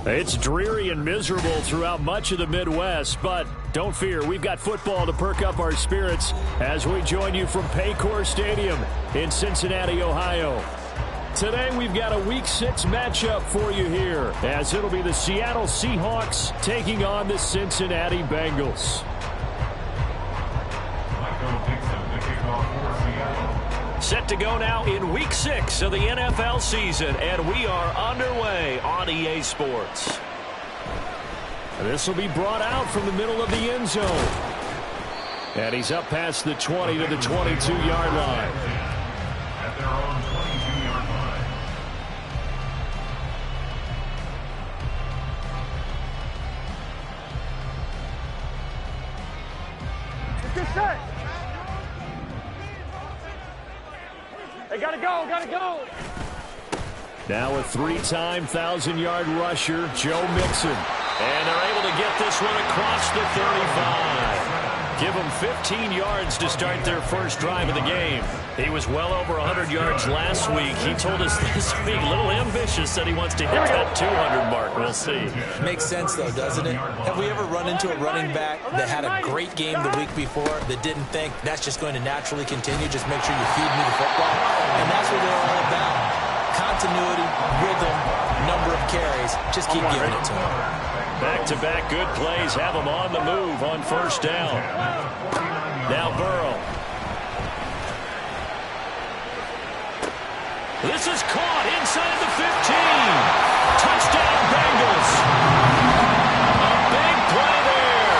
It's dreary and miserable throughout much of the Midwest, but don't fear, we've got football to perk up our spirits as we join you from Paycor Stadium in Cincinnati, Ohio. Today we've got a Week 6 matchup for you here, as it'll be the Seattle Seahawks taking on the Cincinnati Bengals. Set to go now in Week 6 of the NFL season, and we are underway on EA Sports. This will be brought out from the middle of the end zone. And he's up past the 20 to the 22-yard line. At their own 22-yard line. Good set. They gotta go, gotta go. Now a three-time 1,000-yard rusher, Joe Mixon. And they're able to get this one across the 35. Give them 15 yards to start their first drive of the game. He was well over 100 yards last week. He told us this week, a little ambitious, said he wants to hit that 200 mark. We'll see. Makes sense, though, doesn't it? Have we ever run into a running back that had a great game the week before that didn't think that's just going to naturally continue? Just make sure you feed me the football. And that's what they're all about. Continuity, rhythm, number of carries. Just keep giving it to him. Back-to-back good plays have him on the move on first down. Now Burrow. This is caught inside the 15. Touchdown Bengals. A big play there.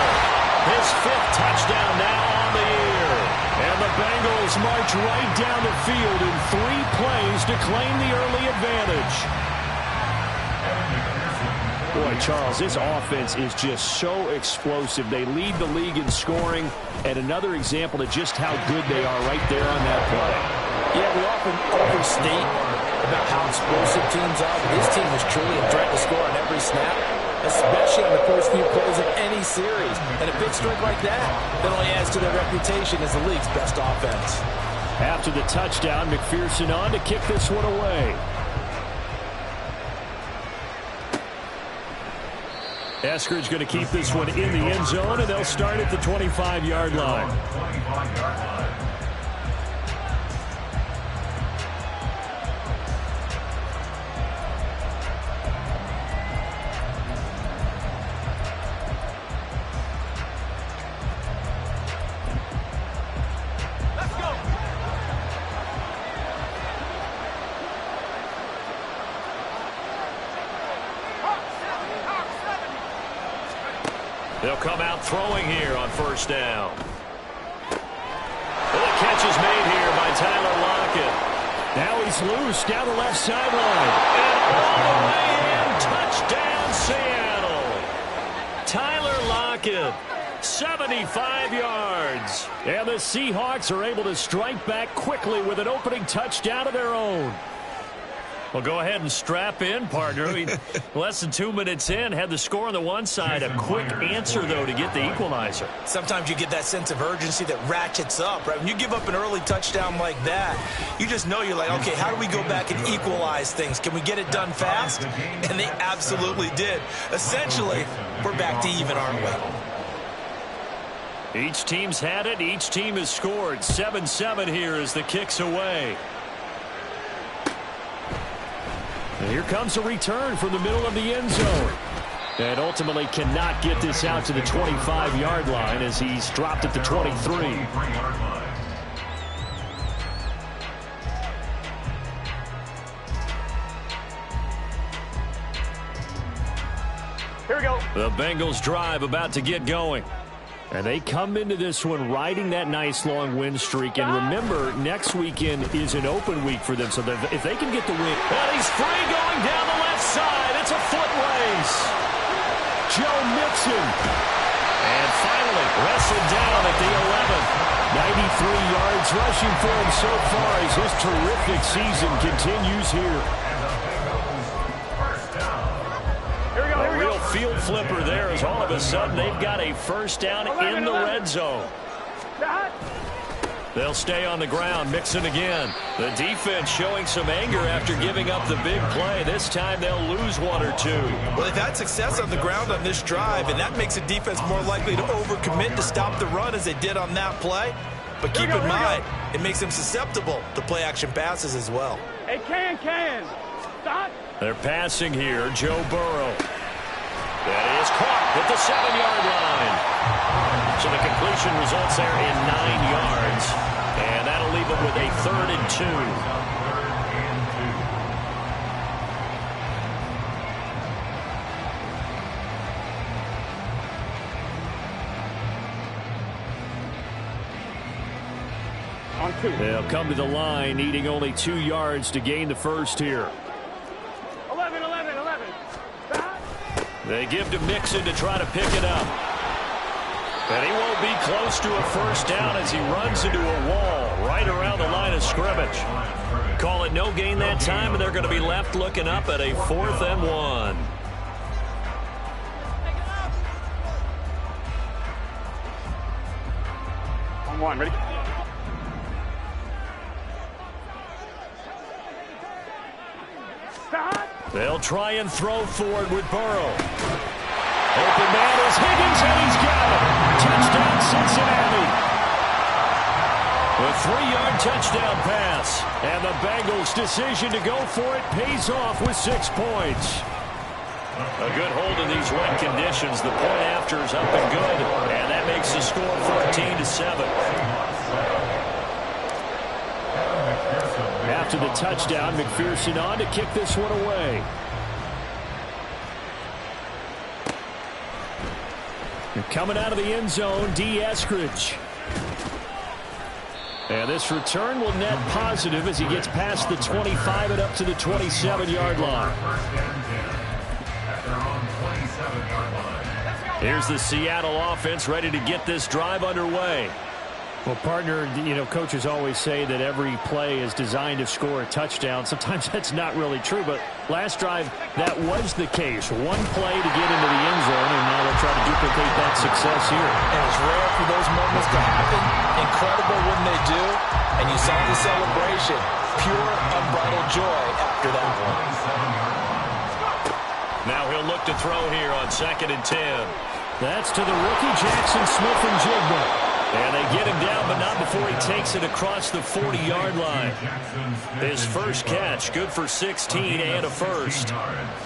His 5th touchdown now on the year. And the Bengals march right down the field in 3 plays to claim the early advantage. Boy, Charles, this offense is just so explosive. They lead the league in scoring, and another example of just how good they are right there on that play. Yeah, we often overstate about how explosive teams are, but this team is truly a threat to score on every snap, especially on the first few plays of any series. And a big strike like that only adds to their reputation as the league's best offense. After the touchdown, McPherson on to kick this one away. Eskridge going to keep this one in the end zone, and they'll start at the 25-yard line. Let's go. They'll come out throwing here on first down. The catch is made here by Tyler Lockett. Now he's loose down the left sideline. And all the way in, touchdown Seattle. Tyler Lockett, 75 yards. And the Seahawks are able to strike back quickly with an opening touchdown of their own. Well, go ahead and strap in, partner. Less than 2 minutes in, had the score on the one side. A quick answer, though, to get the equalizer. Sometimes you get that sense of urgency that ratchets up, right? When you give up an early touchdown like that, you just know you're like, okay, how do we go back and equalize things? Can we get it done fast? And they absolutely did. Essentially, we're back to even, aren't we? Each team's had it. Each team has scored. 7-7 here as the kick's away. And here comes a return from the middle of the end zone. And ultimately cannot get this out to the 25-yard line as he's dropped at the 23. Here we go. The Bengals drive about to get going. And they come into this one riding that nice long win streak. And remember, next weekend is an open week for them. So if they can get the win. And he's free going down the left side. It's a foot race. Joe Mixon. And finally wrestled down at the 11. 93 yards rushing for him so far as his terrific season continues here. Field flipper there as all of a sudden they've got a first down in the red zone. They'll stay on the ground, Mixon again. The defense showing some anger after giving up the big play. This time they'll lose one or two. Well, they've had success on the ground on this drive, and that makes the defense more likely to overcommit to stop the run as they did on that play. But keep in mind, it makes them susceptible to play-action passes as well. Hey, can. Stop. They're passing here, Joe Burrow. That is caught at the 7-yard line. So the completion results there in 9 yards. And that'll leave them with a 3rd and 2. On 2. They'll come to the line, needing only 2 yards to gain the first here. 11. Stop. They give to Mixon to try to pick it up. And he won't be close to a first down as he runs into a wall right around the line of scrimmage. Call it no gain that time, and they're going to be left looking up at a 4th and 1. On 1, ready? Stop. They'll try and throw forward with Burrow. Open man is Higgins, and he's got it. Touchdown, Cincinnati. A 3-yard touchdown pass. And the Bengals' decision to go for it pays off with 6 points. A good hold in these wet conditions. The point after is up and good. And that makes the score 14-7. After the touchdown, McPherson on to kick this one away. And coming out of the end zone, D. Eskridge. And this return will net positive as he gets past the 25 and up to the 27-yard line. Here's the Seattle offense ready to get this drive underway. Well, partner, coaches always say that every play is designed to score a touchdown. Sometimes that's not really true, but last drive, that was the case. One play to get into the end zone, and now they'll try to duplicate that success here. And it's rare for those moments to happen. Incredible when they do. And you saw the celebration. Pure, unbridled joy after that one. Now he'll look to throw here on 2nd and 10. That's to the rookie, Jackson Smith-Njigba. And they get him down, but not before he takes it across the 40-yard line. His first catch, good for 16 and a first.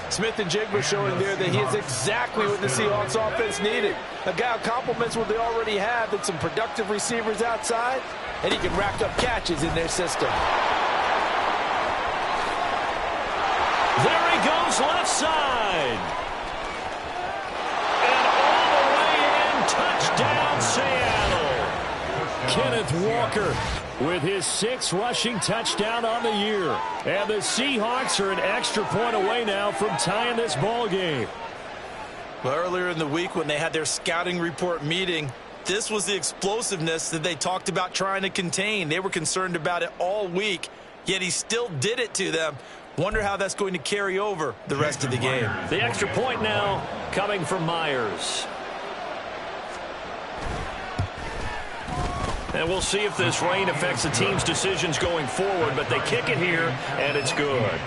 Smith-Njigba showing there that he is exactly what the Seahawks offense needed. A guy who complements what they already have and some productive receivers outside, and he can rack up catches in their system. There he goes, left side. And all the way in, touchdown, Seattle. Kenneth Walker with his 6th rushing touchdown on the year. And the Seahawks are an extra point away now from tying this ball game. Well, earlier in the week when they had their scouting report meeting, this was the explosiveness that they talked about trying to contain. They were concerned about it all week, yet he still did it to them. Wonder how that's going to carry over the rest of the game. The extra point now coming from Myers. And we'll see if this rain affects the team's decisions going forward, but they kick it here, and it's good.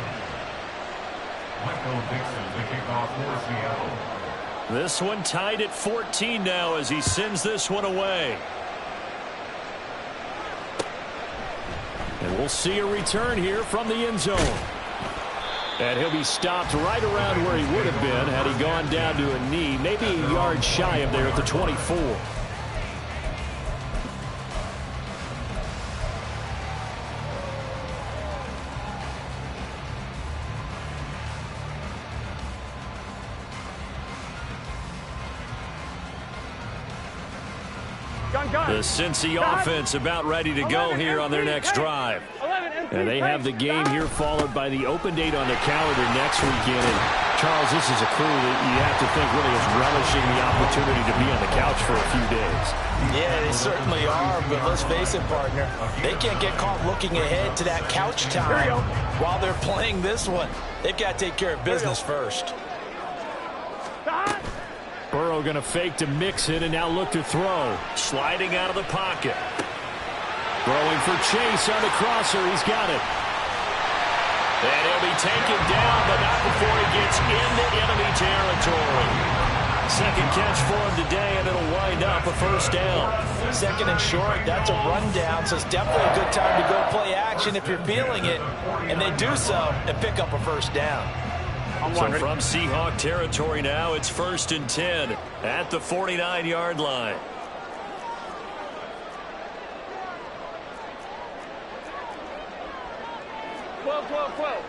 This one tied at 14 now as he sends this one away. And we'll see a return here from the end zone. And he'll be stopped right around where he would have been had he gone down to a knee, maybe a yard shy of there at the 24. The Cincy offense about ready to go here on their next drive. And they have the game here followed by the open date on the calendar next weekend. And Charles, this is a crew that you have to think really is relishing the opportunity to be on the couch for a few days. Yeah, they certainly are, but let's face it, partner. They can't get caught looking ahead to that couch time while they're playing this one. They've got to take care of business first. Burrow going to fake to Mixon and now look to throw. Sliding out of the pocket. Throwing for Chase on the crosser. He's got it. And he'll be taken down, but not before he gets into enemy territory. Second catch for him today, and it'll wind up a first down. Second and short, that's a rundown, so it's definitely a good time to go play action if you're feeling it. And they do so and pick up a first down. So from Seahawk territory now, it's 1st and 10 at the 49-yard line. Close.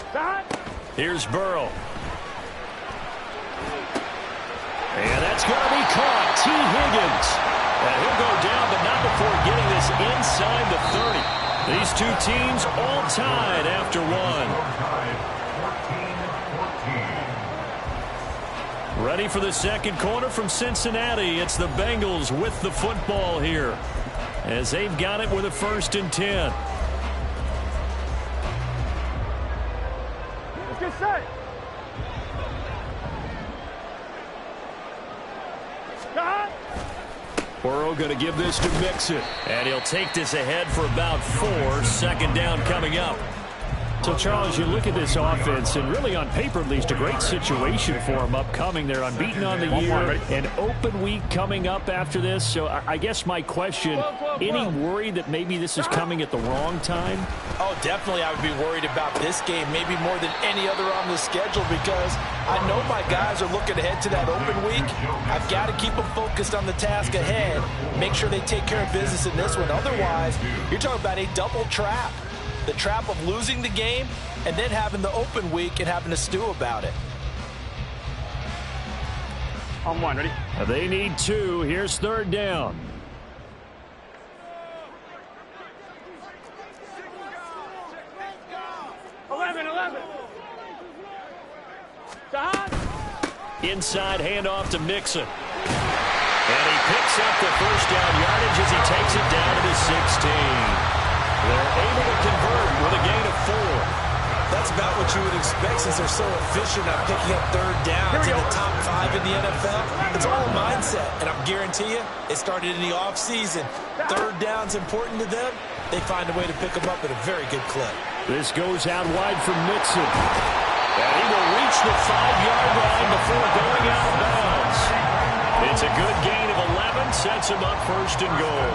Stop. Here's Burrow. And that's going to be caught. T. Higgins. And he'll go down, but not before getting this inside the 30. These two teams all tied after one. Ready for the second quarter from Cincinnati. It's the Bengals with the football here, as they've got it with a 1st and 10. Let's get set. Burrow going to give this to Mixon. And he'll take this ahead for about 4. Second down coming up. So, Charles, you look at this offense, and really on paper, at least, a great situation for them upcoming. They're unbeaten on the year, an open week coming up after this. So I guess my question, any worry that maybe this is coming at the wrong time? Oh, definitely I would be worried about this game, maybe more than any other on the schedule, because I know my guys are looking ahead to that open week. I've got to keep them focused on the task ahead, make sure they take care of business in this one. Otherwise, you're talking about a double trap. The trap of losing the game and then having the open week and having to stew about it. On one, ready? They need 2. Here's 3rd down. Inside handoff to Mixon. And he picks up the first down yardage as he takes it down to the 16. They're able to convert with a gain of 4. That's about what you would expect since they're so efficient at picking up 3rd downs in the top 5 in the NFL. It's all a mindset, and I guarantee you it started in the offseason. 3rd down's important to them. They find a way to pick them up at a very good clip. This goes out wide for Mixon. And he will reach the 5-yard line before going out of bounds. It's a good gain of 11, sets him up 1st and goal.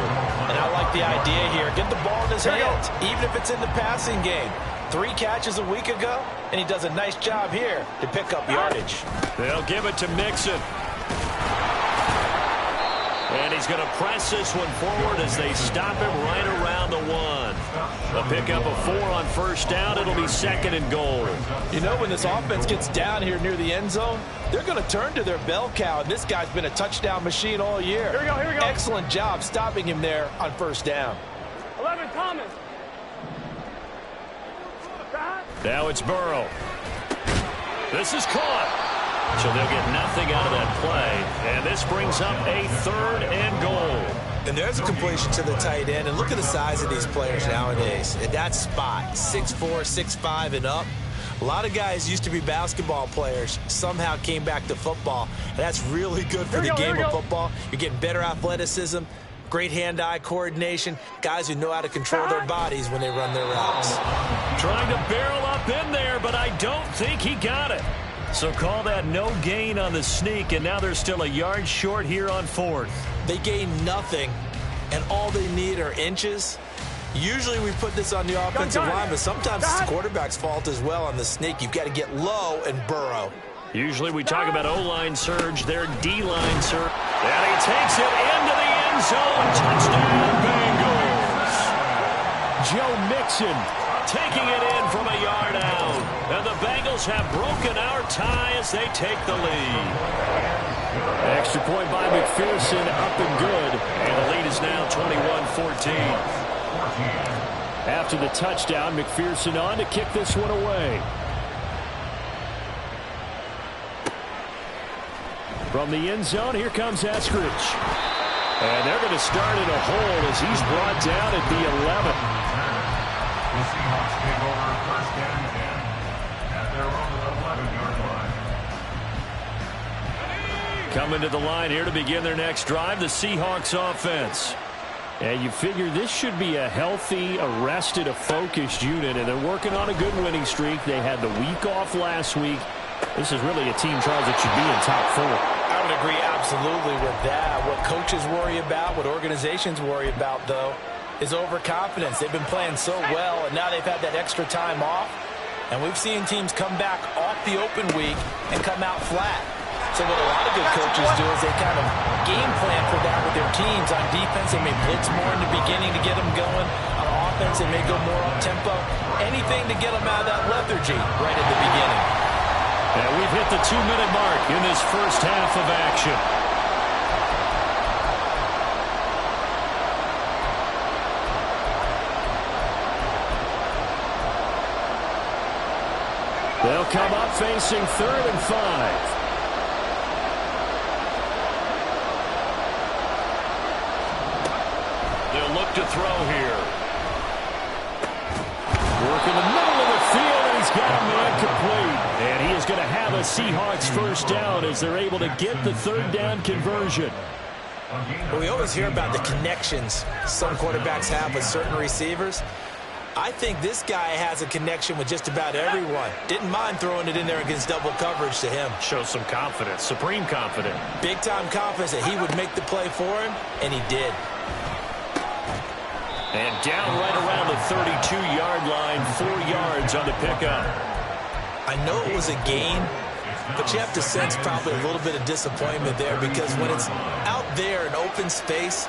And I like the idea here. Get the ball in his hands, even if it's in the passing game. 3 catches a week ago, and he does a nice job here to pick up yardage. They'll give it to Mixon. And he's going to press this one forward as they stop him right around the 1. A pickup of 4 on 1st down. It'll be 2nd and goal. You know, when this offense gets down here near the end zone, they're going to turn to their bell cow, and this guy's been a touchdown machine all year. Here we go. Excellent job stopping him there on 1st down. 11, Thomas. Now it's Burrow. This is caught. So they'll get nothing out of that play. And this brings up a 3rd and goal. And there's a completion to the tight end. And look at the size of these players nowadays. At that spot, 6'4", 6'5", and up. A lot of guys used to be basketball players, somehow came back to football. And that's really good for the game of football. You're getting better athleticism, great hand-eye coordination, guys who know how to control their bodies when they run their routes. Trying to barrel up in there, but I don't think he got it. So call that no gain on the sneak, and now they're still a yard short here on 4th. They gain nothing, and all they need are inches. Usually we put this on the offensive line, but sometimes it's the quarterback's fault as well on the sneak. You've got to get low and burrow. Usually we talk about O-line surge, their D-line surge. And he takes it into the end zone. Touchdown, Bengals. Joe Mixon taking it in from a yard out. And the Bengals have broken our tie as they take the lead. Extra point by McPherson, up and good. And the lead is now 21-14. After the touchdown, McPherson on to kick this one away. From the end zone, here comes Eskridge. And they're going to start in a hole as he's brought down at the 11. The Seahawks take over 1st and 10 at their own 11-yard line. Coming to the line here to begin their next drive, the Seahawks offense. And you figure this should be a healthy, a focused unit, and they're working on a good winning streak. They had the week off last week. This is really a team, Charles, that should be in top 4. I would agree absolutely with that. What coaches worry about, what organizations worry about, though, is overconfidence. They've been playing so well, and now they've had that extra time off. And we've seen teams come back off the open week and come out flat. So what a lot of good coaches do is they kind of game plan for that with their teams. On defense, they may blitz more in the beginning to get them going. On offense, they may go more on tempo. Anything to get them out of that lethargy right at the beginning. And we've hit the 2-minute mark in this first half of action. They'll come up facing 3rd and 5. They'll look to throw here. Work in the middle of the field, and he's got a man complete. And he is going to have a Seahawks first down as they're able to get the 3rd down conversion. Well, we always hear about the connections some quarterbacks have with certain receivers. I think this guy has a connection with just about everyone. Didn't mind throwing it in there against double coverage to him. Shows some confidence, supreme confidence. Big-time confidence that he would make the play for him, and he did. And down right around the 32-yard line, 4 yards on the pickup. I know it was a gain, but you have to sense probably a little bit of disappointment there because when it's out there in open space,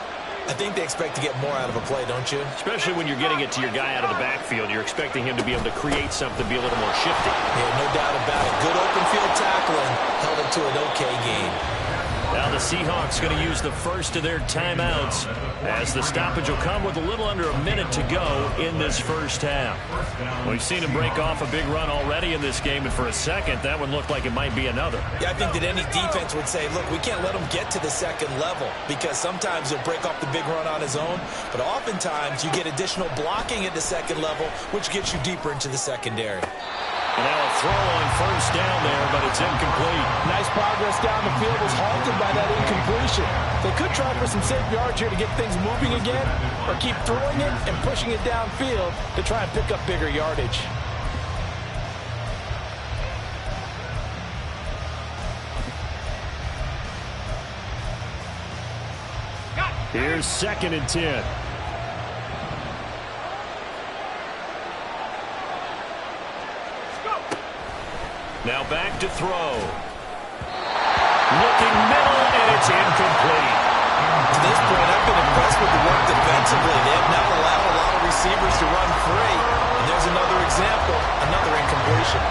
I think they expect to get more out of a play, don't you? Especially when you're getting it to your guy out of the backfield. You're expecting him to be able to create something, be a little more shifty. Yeah, no doubt about it. Good open field tackling held it to an okay game. Now the Seahawks going to use the first of their timeouts as the stoppage will come with a little under a minute to go in this first half. We've seen him break off a big run already in this game, and for a second, that one looked like it might be another. Yeah, I think that any defense would say, look, we can't let him get to the second level because sometimes he'll break off the big run on his own, but oftentimes you get additional blocking at the second level, which gets you deeper into the secondary. And now a throw on first down there, but it's incomplete. Nice progress down the field was halted by that incompletion. They could try for some safe yards here to get things moving again, or keep throwing it and pushing it downfield to try and pick up bigger yardage. Here's 2nd and 10. Now back to throw. Looking middle, and it's incomplete. To this point, I've been impressed with the work defensively. They have not allowed a lot of receivers to run free. And there's another example, another incompletion.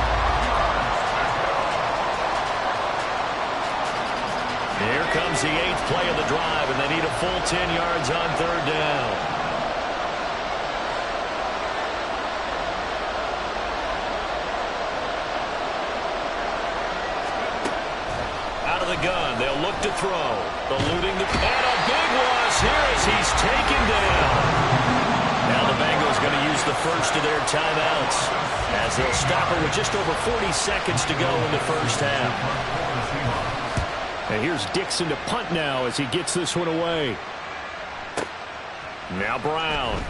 Here comes the 8th play of the drive, and they need a full 10 yards on 3rd down. The gun. They'll look to throw. Eluding the... And a big loss here as he's taken down. Now the Bengals going to use the first of their timeouts as they'll stop it with just over 40 seconds to go in the first half. And here's Dixon to punt now as he gets this one away. Now Brown.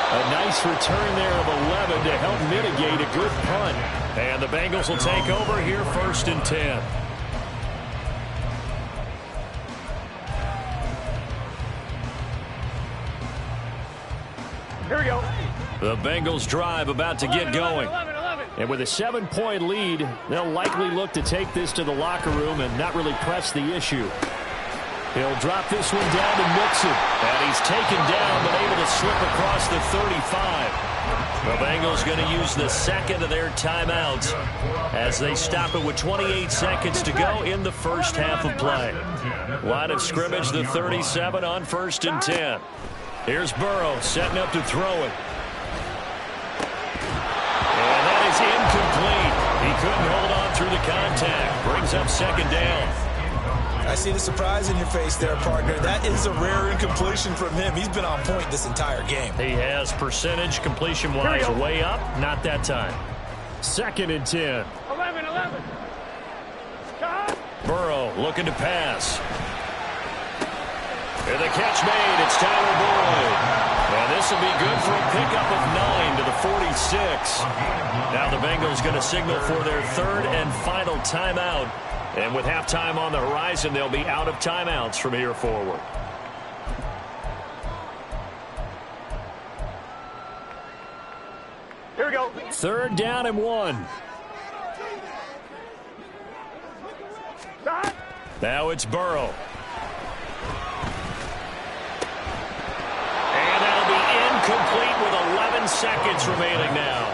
A nice return there of 11 to help mitigate a good punt. And the Bengals will take over here 1st and 10. Here we go. The Bengals drive about to get going. 11. And with a 7-point lead, they'll likely look to take this to the locker room and not really press the issue. He'll drop this one down to Mixon. And he's taken down but able to slip across the 35. The Bengals going to use the 2nd of their timeouts as they stop it with 28 seconds to go in the first half of play. Line of scrimmage, the 37 on 1st and 10. Here's Burrow setting up to throw it. And that is incomplete. He couldn't hold on through the contact. Brings up 2nd down. I see the surprise in your face there, partner. That is a rare incompletion from him. He's been on point this entire game. He has percentage completion-wise way up. Not that time. 2nd and 10. 11. Burrow looking to pass. And the catch made. It's Tyler Boyd. And this will be good for a pickup of 9 to the 46. Now the Bengals going to signal for their third and final timeout. And with halftime on the horizon, they'll be out of timeouts from here forward. Here we go. Third down and 1. Stop. Now it's Burrow. And that'll be incomplete with 11 seconds remaining now.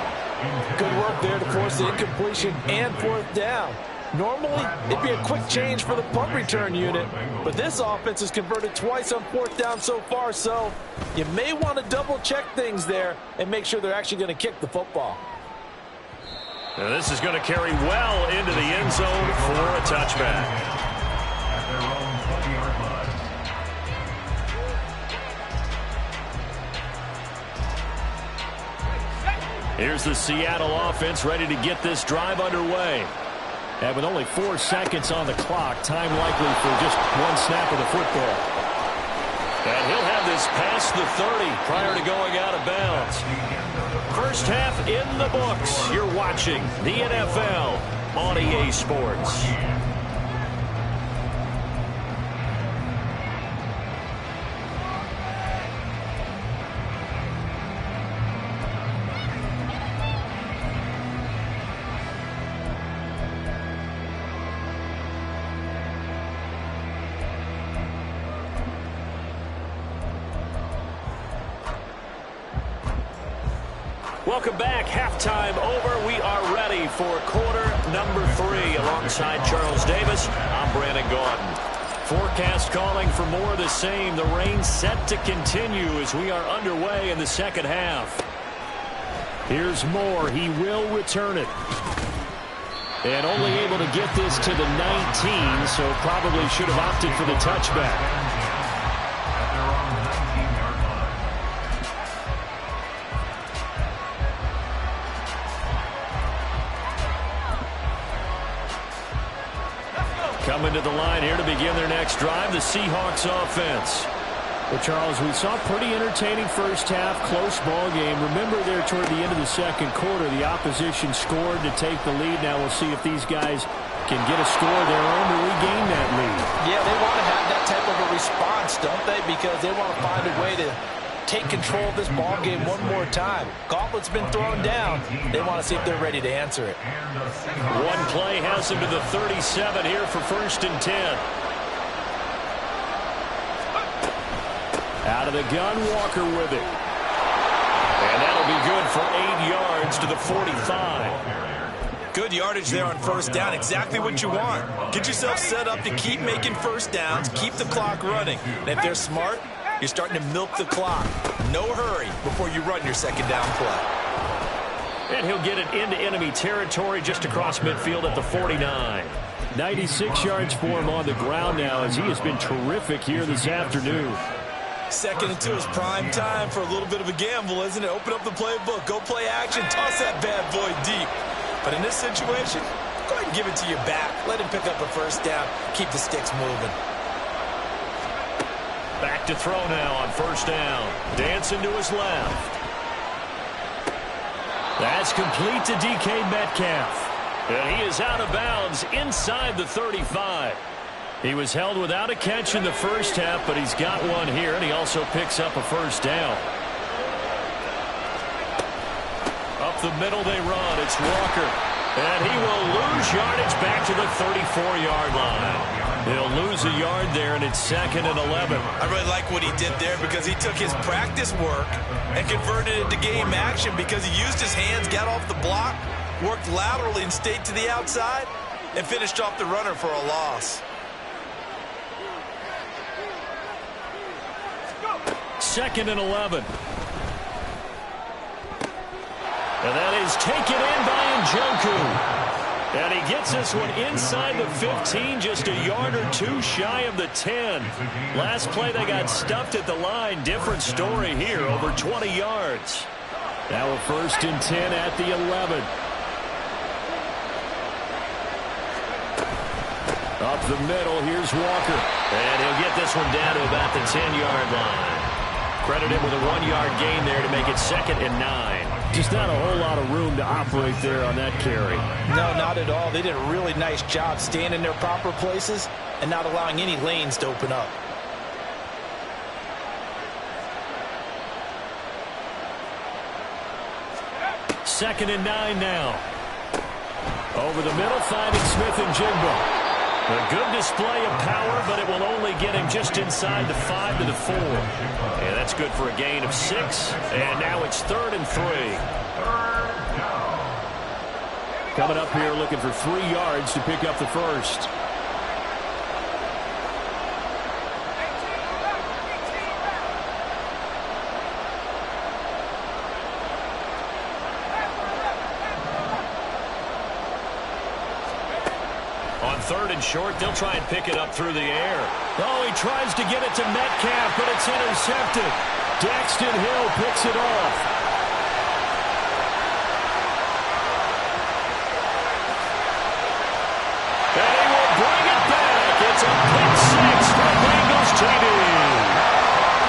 Good work there to force the incompletion and fourth down. Normally, it'd be a quick change for the punt return unit, but this offense has converted twice on fourth down so far, so you may want to double-check things there and make sure they're actually going to kick the football. And this is going to carry well into the end zone for a touchback. At their own 20-yard line. Here's the Seattle offense ready to get this drive underway. And with only 4 seconds on the clock, time likely for just one snap of the football. And he'll have this past the 30 prior to going out of bounds. First half in the books. You're watching the NFL on EA Sports. Welcome back. Halftime over. We are ready for quarter number 3. Alongside Charles Davis, I'm Brandon Gaudin. Forecast calling for more of the same. The rain set to continue as we are underway in the second half. Here's Moore. He will return it. And only able to get this to the 19, so probably should have opted for the touchback. Coming to the line here to begin their next drive, the Seahawks offense. Well, Charles, we saw a pretty entertaining first half, close ball game. Remember there toward the end of the second quarter, the opposition scored to take the lead. Now we'll see if these guys can get a score of their own to regain that lead. Yeah, they want to have that type of a response, don't they? Because they want to find a way to take control of this ball game one more time. Gauntlet's been thrown down. They want to see if they're ready to answer it. One play has him to the 37 here for 1st and 10. Out of the gun, Walker with it. And that'll be good for 8 yards to the 45. Good yardage there on first down. Exactly what you want. Get yourself set up to keep making first downs, keep the clock running. And if they're smart, you're starting to milk the clock. No hurry before you run your second down play. And he'll get it into enemy territory just across midfield at the 49. 96 yards for him on the ground now as he has been terrific here this afternoon. Second and 2 is prime time for a little bit of a gamble, isn't it? Open up the playbook, go play action, toss that bad boy deep. But in this situation, go ahead and give it to your back. Let him pick up a first down. Keep the sticks moving. Back to throw now on first down. Dancing to his left. That's complete to DK Metcalf. And he is out of bounds inside the 35. He was held without a catch in the first half, but he's got one here, and he also picks up a first down. Up the middle they run. It's Walker. And he will lose yardage back to the 34-yard line. He'll lose a yard there, and it's 2nd and 11. I really like what he did there because he took his practice work and converted it to game action because he used his hands, got off the block, worked laterally and stayed to the outside, and finished off the runner for a loss. 2nd and 11. And that is taken in by Njoku. And he gets this one inside the 15, just a yard or 2 shy of the 10. Last play they got stuffed at the line. Different story here, over 20 yards. Now a 1st and 10 at the 11. Up the middle, here's Walker. And he'll get this one down to about the 10-yard line. Credit him with a 1-yard gain there to make it 2nd and 9. Just not a whole lot of room to operate there on that carry. No, not at all. They did a really nice job staying in their proper places and not allowing any lanes to open up. Second and 9 now. Over the middle, finding Smith and Jigba. A good display of power, but it will only get him just inside the 5 to the 4. And that's good for a gain of 6. And now it's 3rd and 3. Coming up here looking for 3 yards to pick up the first. On 3rd and short, they'll try and pick it up through the air. Oh, he tries to get it to Metcalf, but it's intercepted. Daxton Hill picks it off. And he will bring it back. It's a pick 6 for Bengals TD.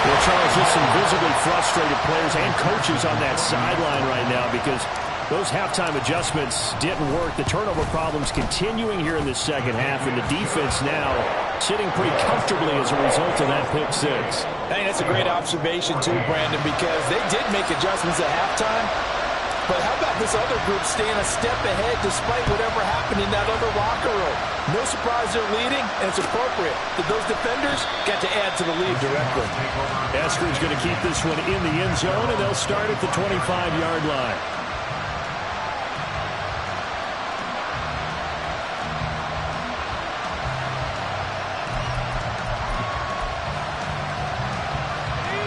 Well, Charles, just some visibly frustrated players and coaches on that sideline right now because those halftime adjustments didn't work. The turnover problems continuing here in the second half, and the defense now sitting pretty comfortably as a result of that pick 6. I think that's a great observation too, Brandon, because they did make adjustments at halftime. But how about this other group staying a step ahead despite whatever happened in that other locker room? No surprise they're leading, and it's appropriate that those defenders got to add to the lead directly. Eskridge going to keep this one in the end zone, and they'll start at the 25-yard line.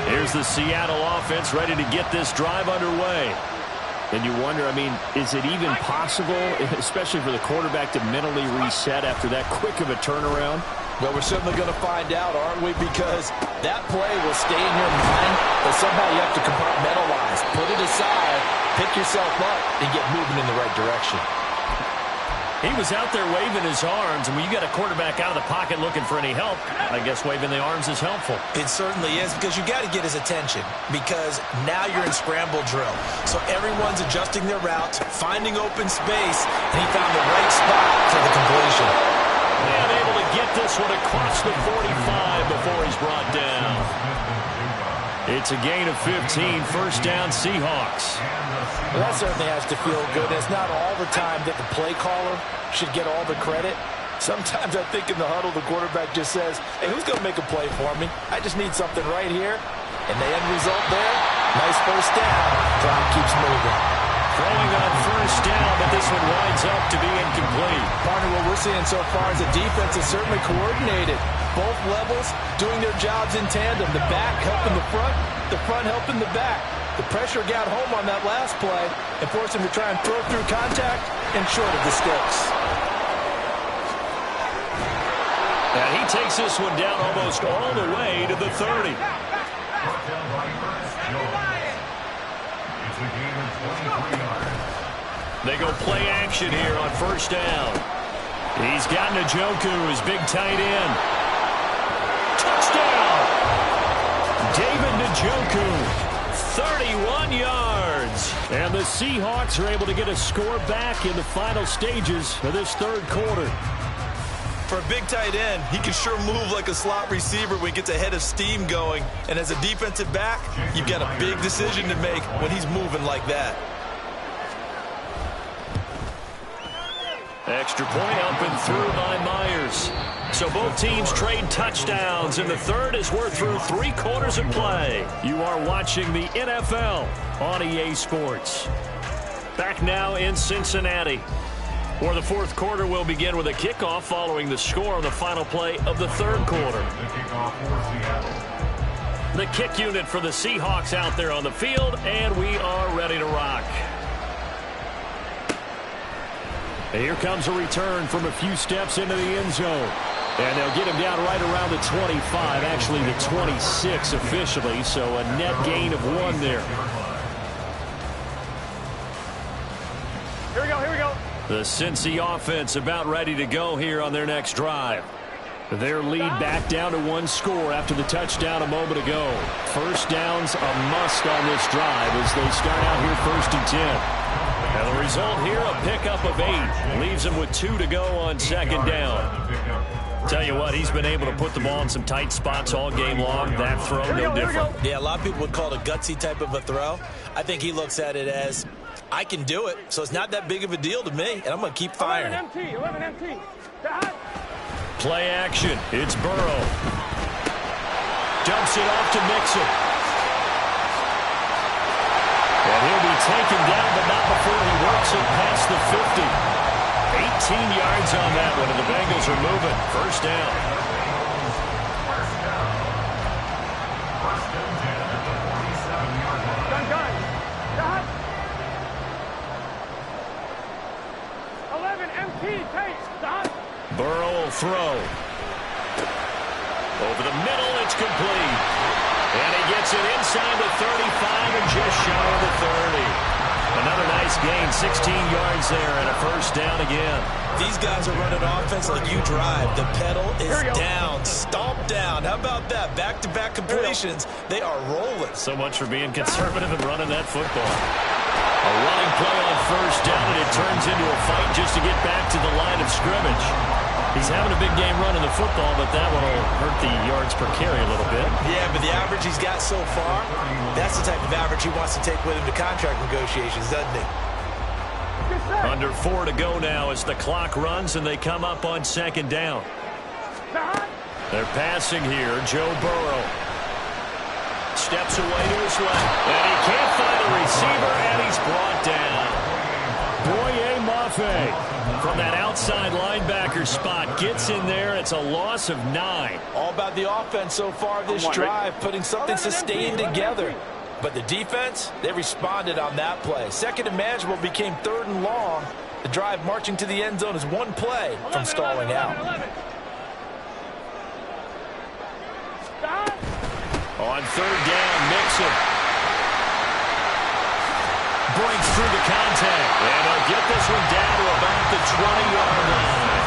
Here's the Seattle offense ready to get this drive underway. And you wonder, I mean, is it even possible, especially for the quarterback, to mentally reset after that quick of a turnaround? Well, we're certainly going to find out, aren't we? Because that play will stay in your mind, but somehow you have to compartmentalize, put it aside, pick yourself up, and get moving in the right direction. He was out there waving his arms, and when you got a quarterback out of the pocket looking for any help, I guess waving the arms is helpful. It certainly is, because you got to get his attention, because now you're in scramble drill. So everyone's adjusting their routes, finding open space, and he found the right spot for the completion. And able to get this one across the 45 before he's brought down. It's a gain of 15, first down Seahawks. Well, that certainly has to feel good. It's not all the time that the play caller should get all the credit. Sometimes I think in the huddle, the quarterback just says, hey, who's going to make a play for me? I just need something right here. And the end result there, nice first down. Clock keeps moving. Throwing on first down, but this one winds up to be incomplete. Partner, what we're seeing so far is the defense is certainly coordinated. Both levels doing their jobs in tandem. The back helping the front helping the back. The pressure got home on that last play and forced him to try and throw through contact and short of the sticks. And he takes this one down almost all the way to the 30. They go play action here on first down. He's got Njoku, his big tight end. Touchdown! David Njoku. 31 yards. And the Seahawks are able to get a score back in the final stages of this third quarter. For a big tight end, he can sure move like a slot receiver when he gets a head of steam going. And as a defensive back, you've got a big decision to make when he's moving like that. Extra point up and through by Myers. So both teams trade touchdowns, and the third as we're through 3 quarters of play. You are watching the NFL on EA Sports. Back now in Cincinnati, where the fourth quarter will begin with a kickoff following the score on the final play of the third quarter. The kick unit for the Seahawks out there on the field, and we are ready to rock. And here comes a return from a few steps into the end zone. And they'll get him down right around the 25, actually the 26 officially, so a net gain of 1 there. Here we go, here we go. The Cincy offense about ready to go here on their next drive. Their lead back down to 1 score after the touchdown a moment ago. First down's a must on this drive as they start out here 1st and 10. And the result here, a pickup of 8. Leaves them with 2 to go on 2nd down. Tell you what, he's been able to put the ball in some tight spots all game long. That throw, no different. Yeah, a lot of people would call it a gutsy type of a throw. I think he looks at it as, I can do it, so it's not that big of a deal to me, and I'm going to keep firing. 11 MT. Play action. It's Burrow. Dumps it off to Mixon. And he'll be taken down, but not before he works it past the 50. 18 yards on that one, and the Bengals are moving. First down. Gun. 11 MT. Take. Stop. Burrow will throw. Over the middle, it's complete. And he gets it inside the 35 and just shy of the 30. Another nice gain, 16 yards there, and a first down again. These guys are running offense like you drive. The pedal is down, stomped down. How about that? Back-to-back completions. They are rolling. So much for being conservative and running that football. A running play on first down, and it turns into a fight just to get back to the line of scrimmage. He's having a big game running the football, but that one will hurt the yards per carry a little bit. Yeah, but the average he's got so far, that's the type of average he wants to take with him to contract negotiations, doesn't he? Under 4 to go now as the clock runs and they come up on 2nd down. They're passing here. Joe Burrow steps away to his left, and he can't find a receiver, and he's brought down. Boye Mafe from that outside linebacker spot gets in there. It's a loss of 9. All about the offense so far this drive, putting something sustained together. But the defense, they responded on that play. 2nd and manageable became 3rd and long. The drive marching to the end zone is 1 play from stalling out. On 3rd down, Mixon breaks through the contact, and they'll get this one down to about the 20-yard line.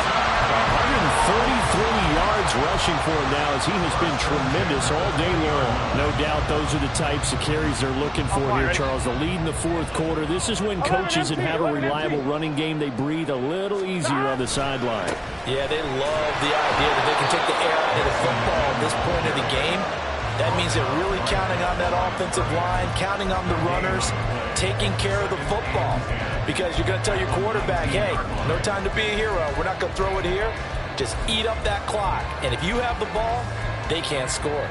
133 yards rushing for him now as he has been tremendous all day long. No doubt those are the types of carries they're looking for here, Charles. The lead in the 4th quarter. This is when coaches that have a reliable running game, they breathe a little easier on the sideline. Yeah, they love the idea that they can take the air out of the football at this point of the game. That means they're really counting on that offensive line, counting on the runners, taking care of the football. Because you're going to tell your quarterback, hey, no time to be a hero. We're not going to throw it here. Just eat up that clock. And if you have the ball, they can't score.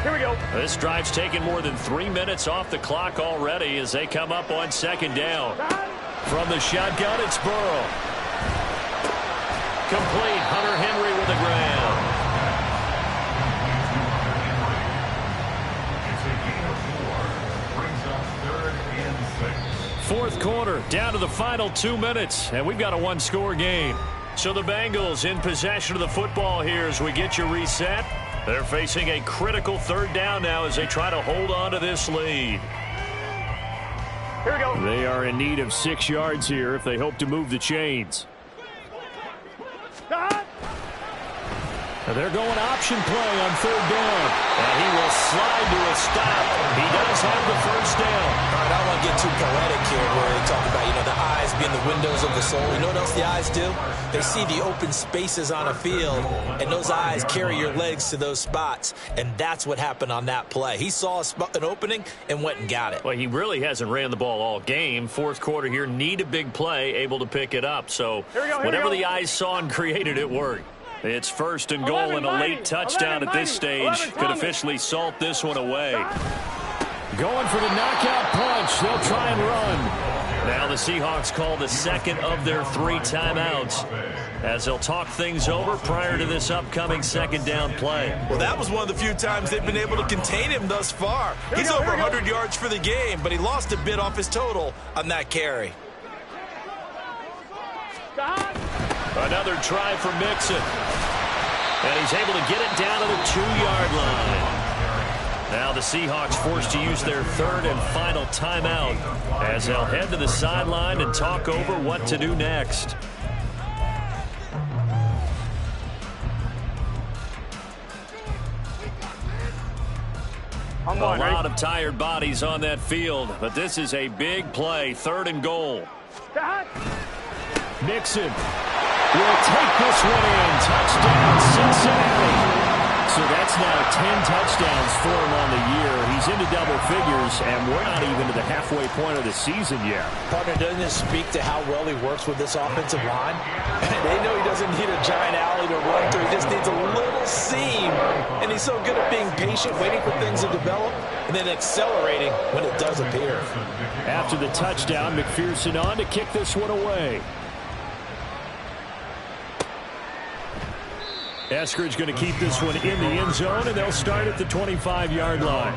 Here we go. This drive's taken more than 3 minutes off the clock already as they come up on 2nd down. From the shotgun, it's Burrow. Complete. Hunter Henry with the ground. Fourth quarter, down to the final 2 minutes, and we've got a 1-score game. So the Bengals in possession of the football here as we get you reset. They're facing a critical 3rd down now as they try to hold on to this lead. Here we go. They are in need of 6 yards here if they hope to move the chains. They're going option play on 3rd down. And he will slide to a stop. He does have the first down. All right, I don't want to get too poetic here where they talk about, the eyes being the windows of the soul. You know what else the eyes do? They see the open spaces on a field, and those eyes carry your legs to those spots. And that's what happened on that play. He saw an opening and went and got it. Well, he really hasn't ran the ball all game. 4th quarter here, need a big play, able to pick it up. So whatever the eyes saw and created, it worked. It's 1st and goal, and a late touchdown at this stage could officially salt this one away. Going for the knockout punch. They'll try and run. Now the Seahawks call the 2nd of their 3 timeouts as they'll talk things over prior to this upcoming 2nd down play. Well, that was one of the few times they've been able to contain him thus far. He's over 100 yards for the game, but he lost a bit off his total on that carry. Another try for Mixon. And he's able to get it down to the 2-yard line. Now the Seahawks forced to use their third and final timeout as they'll head to the sideline and talk over what to do next. A lot of tired bodies on that field, but this is a big play, 3rd and goal. Mixon will take this one in. Touchdown, Cincinnati. So that's now 10 touchdowns for him on the year. He's into double figures, and we're not even to the halfway point of the season yet. Partner, doesn't this speak to how well he works with this offensive line? They know he doesn't need a giant alley to run through. He just needs a little seam. And he's so good at being patient, waiting for things to develop, and then accelerating when it does appear. After the touchdown, McPherson on to kick this one away. Eskridge going to keep this one in the end zone, and they'll start at the 25-yard line.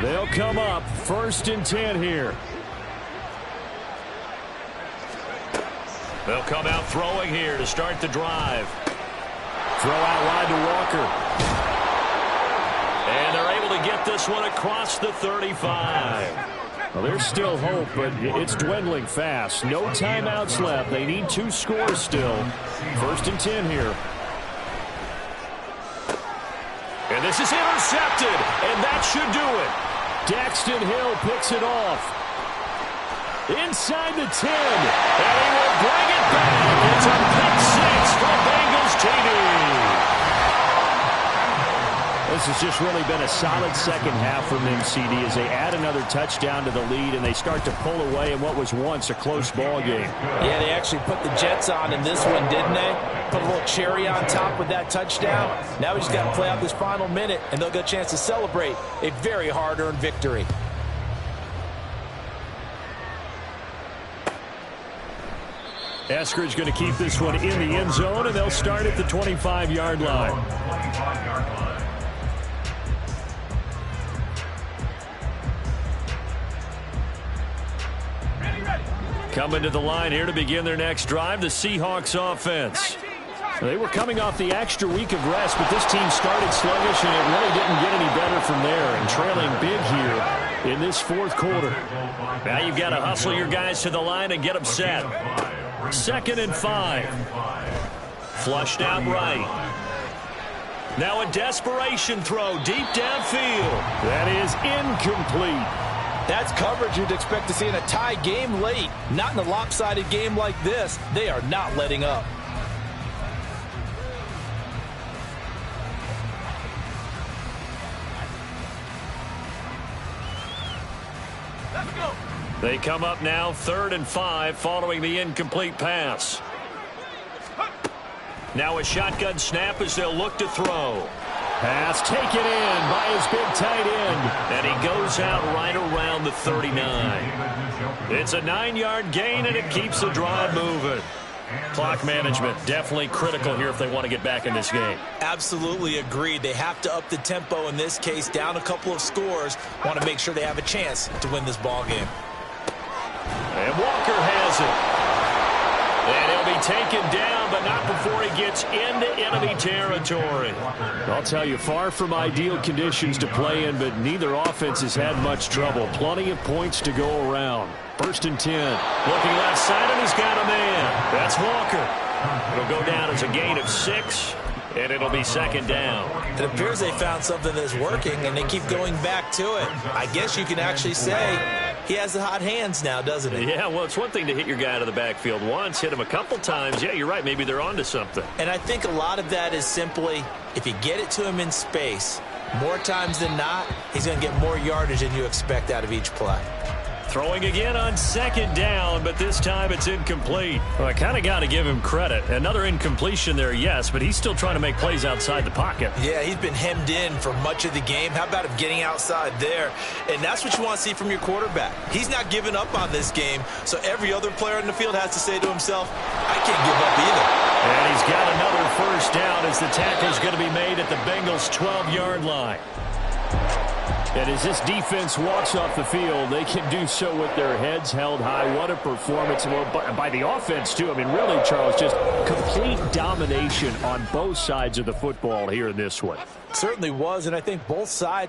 They'll come up 1st and 10 here. They'll come out throwing here to start the drive. Throw out wide to Walker. And they're able to get this one across the 35. Well, there's still hope, but it's dwindling fast. No timeouts left. They need 2 scores still. 1st and 10 here. And this is intercepted, and that should do it. Daxton Hill picks it off. Inside the 10, and he will bring it back. It's a pick 6 for Bengals TV. This has just really been a solid second half from them, CD, as they add another touchdown to the lead and they start to pull away in what was once a close ball game. Yeah, they actually put the Jets on in this one, didn't they? Put a little cherry on top with that touchdown. Now we just got to play out this final minute, and they'll get a chance to celebrate a very hard-earned victory. Eskridge going to keep this one in the end zone, and they'll start at the 25-yard line. Coming to the line here to begin their next drive, the Seahawks offense. They were coming off the extra week of rest, but this team started sluggish, and it really didn't get any better from there, and trailing big here in this 4th quarter. Now you've got to hustle your guys to the line and get them set. 2nd and 5. Flushed out right. Now a desperation throw deep downfield. That is incomplete. That's coverage you'd expect to see in a tie game late. Not in a lopsided game like this. They are not letting up. Let's go. They come up now 3rd and 5 following the incomplete pass. Now a shotgun snap as they'll look to throw. Pass taken in by his big tight end. And he goes out right around the 39. It's a 9-yard gain, and it keeps the drive moving. Clock management definitely critical here if they want to get back in this game. Absolutely agreed. They have to up the tempo in this case, down a couple of scores. Want to make sure they have a chance to win this ball game. And Walker has it. And he'll be taken down, but not before he gets into enemy territory. I'll tell you, far from ideal conditions to play in, but neither offense has had much trouble. Plenty of points to go around. 1st and 10. Looking left side, and he's got a man. That's Walker. It'll go down as a gain of 6, and it'll be 2nd down. It appears they found something that's working, and they keep going back to it. I guess you can actually say he has the hot hands now, doesn't he? Yeah, well, it's one thing to hit your guy out of the backfield once, hit him a couple times. Yeah, you're right. Maybe they're onto something. And I think a lot of that is simply if you get it to him in space, more times than not, he's going to get more yardage than you expect out of each play. Throwing again on 2nd down, but this time it's incomplete. Well, I kind of got to give him credit. Another incompletion there, yes, but he's still trying to make plays outside the pocket. Yeah, he's been hemmed in for much of the game. How about him getting outside there? And that's what you want to see from your quarterback. He's not giving up on this game, so every other player in the field has to say to himself, I can't give up either. And he's got another 1st down as the tackle's going to be made at the Bengals' 12-yard line. And as this defense walks off the field, they can do so with their heads held high. What a performance. Well, by the offense, too. I mean, really, Charles, just complete domination on both sides of the football here in this one. Certainly was, and I think both sides